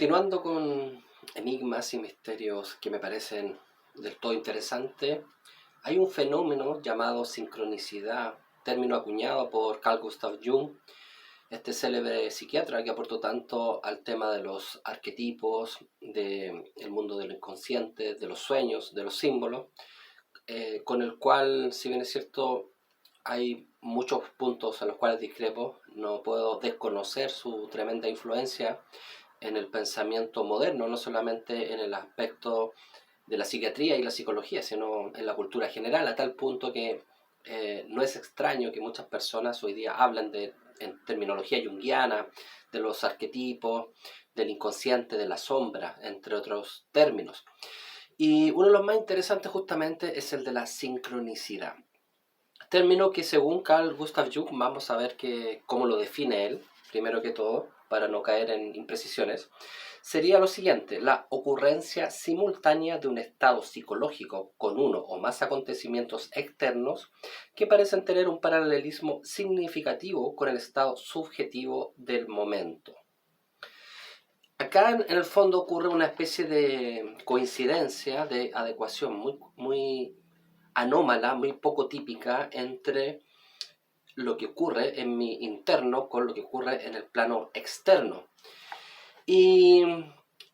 Continuando con enigmas y misterios que me parecen del todo interesantes, hay un fenómeno llamado sincronicidad, término acuñado por Carl Gustav Jung, este célebre psiquiatra que aportó tanto al tema de los arquetipos, del mundo de lo inconsciente, de los sueños, de los símbolos, con el cual, si bien es cierto, hay muchos puntos en los cuales discrepo, no puedo desconocer su tremenda influencia en el pensamiento moderno, no solamente en el aspecto de la psiquiatría y la psicología, sino en la cultura general, a tal punto que no es extraño que muchas personas hoy día hablen en terminología junguiana, de los arquetipos, del inconsciente, de la sombra, entre otros términos. Y uno de los más interesantes justamente es el de la sincronicidad. Término que según Carl Gustav Jung, vamos a ver cómo lo define él, primero que todo, para no caer en imprecisiones, sería lo siguiente: la ocurrencia simultánea de un estado psicológico con uno o más acontecimientos externos que parecen tener un paralelismo significativo con el estado subjetivo del momento. Acá en el fondo ocurre una especie de coincidencia, de adecuación muy anómala, muy poco típica entre lo que ocurre en mi interno con lo que ocurre en el plano externo. Y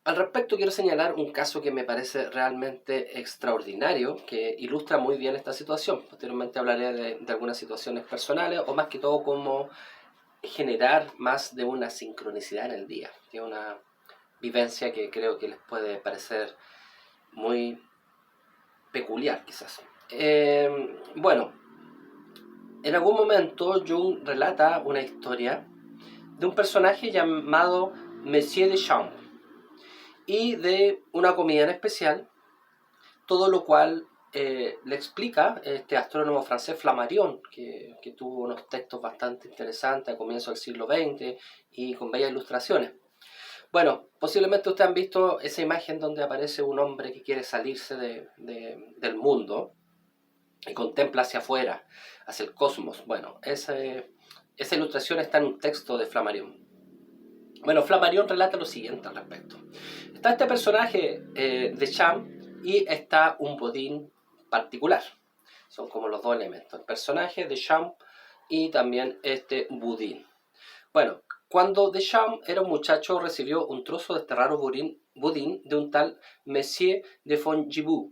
al respecto quiero señalar un caso que me parece realmente extraordinario, que ilustra muy bien esta situación. Posteriormente hablaré de algunas situaciones personales, o más que todo cómo generar más de una sincronicidad en el día, que es una vivencia que creo que les puede parecer muy peculiar quizás. Bueno, en algún momento Jung relata una historia de un personaje llamado Monsieur Deschamps y de una comida en especial, todo lo cual le explica este astrónomo francés Flammarion, que tuvo unos textos bastante interesantes a comienzos del siglo XX y con bellas ilustraciones. Bueno, posiblemente ustedes han visto esa imagen donde aparece un hombre que quiere salirse del mundo y contempla hacia afuera, hacia el cosmos. Bueno, esa ilustración está en un texto de Flammarion. Bueno, Flammarion relata lo siguiente al respecto. Está este personaje Deschamps y está un budín particular. Son como los dos elementos, el personaje Deschamps y también este budín. Bueno, cuando Deschamps era un muchacho recibió un trozo de este raro budín de un tal Monsieur de Fongibaud.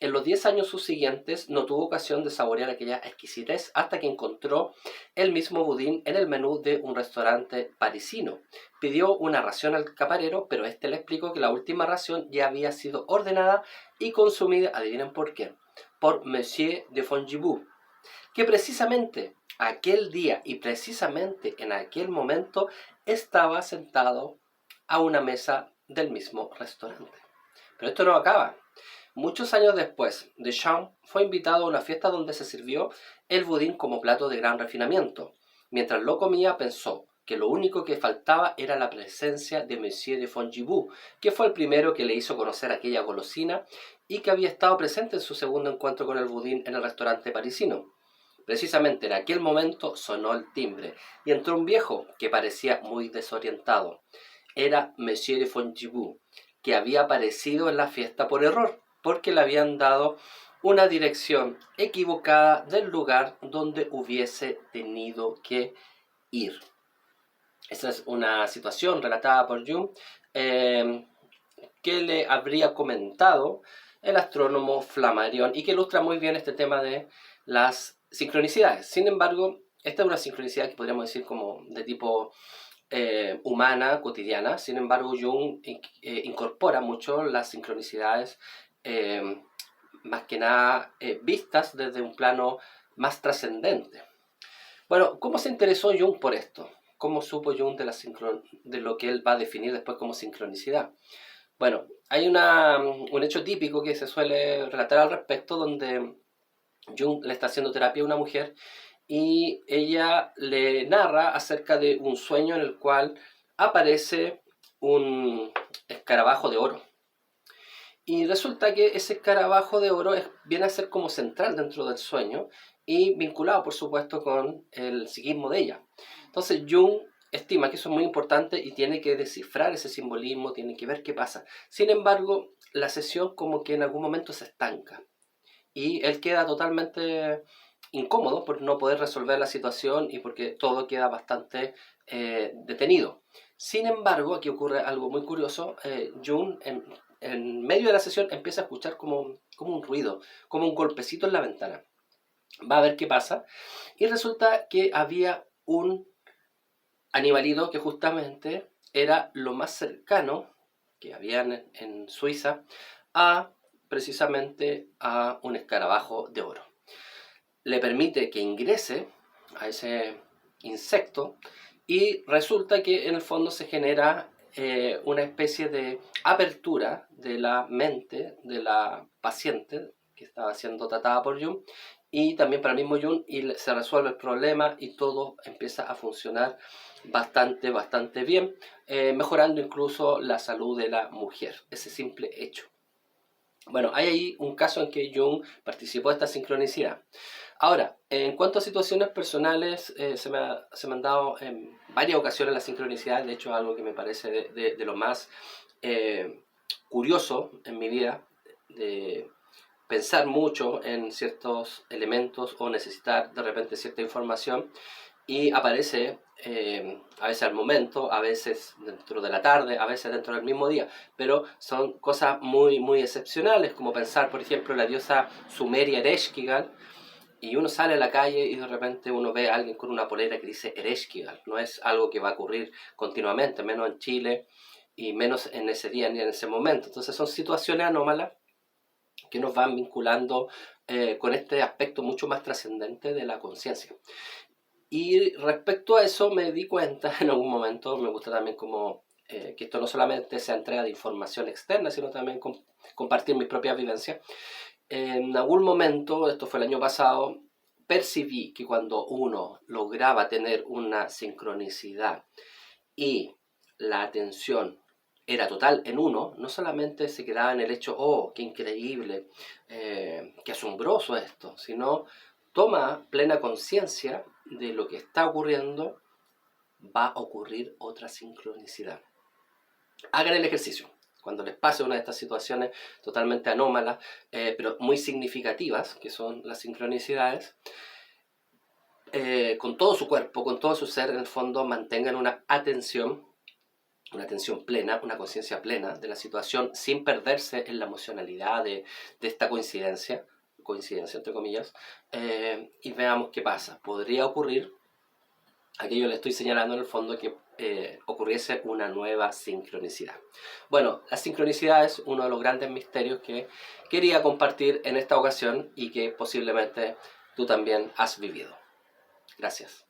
En los 10 años subsiguientes no tuvo ocasión de saborear aquella exquisitez hasta que encontró el mismo budín en el menú de un restaurante parisino. Pidió una ración al camarero, pero este le explicó que la última ración ya había sido ordenada y consumida, adivinen por qué, por Monsieur de Fongibaud, que precisamente aquel día y precisamente en aquel momento estaba sentado a una mesa del mismo restaurante. Pero esto no acaba. Muchos años después, Deschamps fue invitado a una fiesta donde se sirvió el budín como plato de gran refinamiento. Mientras lo comía, pensó que lo único que faltaba era la presencia de Monsieur de Fongibaud, que fue el primero que le hizo conocer aquella golosina y que había estado presente en su segundo encuentro con el budín en el restaurante parisino. Precisamente en aquel momento sonó el timbre y entró un viejo que parecía muy desorientado. Era Monsieur de Fongibaud, que había aparecido en la fiesta por error, porque le habían dado una dirección equivocada del lugar donde hubiese tenido que ir. Esa es una situación relatada por Jung que le habría comentado el astrónomo Flammarion y que ilustra muy bien este tema de las sincronicidades. Sin embargo, esta es una sincronicidad que podríamos decir como de tipo humana, cotidiana. Sin embargo, Jung incorpora mucho las sincronicidades más que nada vistas desde un plano más trascendente. Bueno, ¿cómo se interesó Jung por esto? ¿Cómo supo Jung de lo que él va a definir después como sincronicidad? Bueno, hay un hecho típico que se suele relatar al respecto, donde Jung le está haciendo terapia a una mujer y ella le narra acerca de un sueño en el cual aparece un escarabajo de oro. Y resulta que ese escarabajo de oro viene a ser como central dentro del sueño y vinculado, por supuesto, con el psiquismo de ella. Entonces Jung estima que eso es muy importante y tiene que descifrar ese simbolismo, tiene que ver qué pasa. Sin embargo, la sesión como que en algún momento se estanca y él queda totalmente incómodo por no poder resolver la situación y porque todo queda bastante detenido. Sin embargo, aquí ocurre algo muy curioso. Jung en medio de la sesión empieza a escuchar como un ruido, como un golpecito en la ventana. Va a ver qué pasa y resulta que había un animalito que justamente era lo más cercano que había en Suiza a precisamente a un escarabajo de oro. Le permite que ingrese a ese insecto y resulta que en el fondo se genera una especie de apertura de la mente de la paciente que estaba siendo tratada por Jung y también para el mismo Jung y se resuelve el problema y todo empieza a funcionar bastante bien, mejorando incluso la salud de la mujer, ese simple hecho. Bueno, hay ahí un caso en que Jung participó de esta sincronicidad. Ahora, en cuanto a situaciones personales, se me han dado en varias ocasiones la sincronicidad, de hecho algo que me parece de lo más eh, curioso en mi vida, de pensar mucho en ciertos elementos o necesitar de repente cierta información y aparece a veces al momento, a veces dentro de la tarde, a veces dentro del mismo día, pero son cosas muy excepcionales, como pensar, por ejemplo, la diosa sumeria Ereshkigal, y uno sale a la calle y de repente uno ve a alguien con una polera que dice Ereshkigal. No es algo que va a ocurrir continuamente, menos en Chile y menos en ese día ni en ese momento. Entonces son situaciones anómalas que nos van vinculando con este aspecto mucho más trascendente de la conciencia. Y respecto a eso me di cuenta en algún momento, me gusta también como que esto no solamente sea entrega de información externa, sino también compartir mis propias vivencias. En algún momento, esto fue el año pasado, percibí que cuando uno lograba tener una sincronicidad y la atención era total en uno, no solamente se quedaba en el hecho, oh, qué increíble, qué asombroso esto, sino toma plena conciencia de lo que está ocurriendo, va a ocurrir otra sincronicidad. Hagan el ejercicio. Cuando les pase una de estas situaciones totalmente anómalas, pero muy significativas, que son las sincronicidades, con todo su cuerpo, con todo su ser, en el fondo mantengan una atención plena, una conciencia plena de la situación, sin perderse en la emocionalidad de esta coincidencia entre comillas, y veamos qué pasa. Podría ocurrir aquello le estoy señalando en el fondo que ocurriese una nueva sincronicidad. Bueno, la sincronicidad es uno de los grandes misterios que quería compartir en esta ocasión y que posiblemente tú también has vivido. Gracias.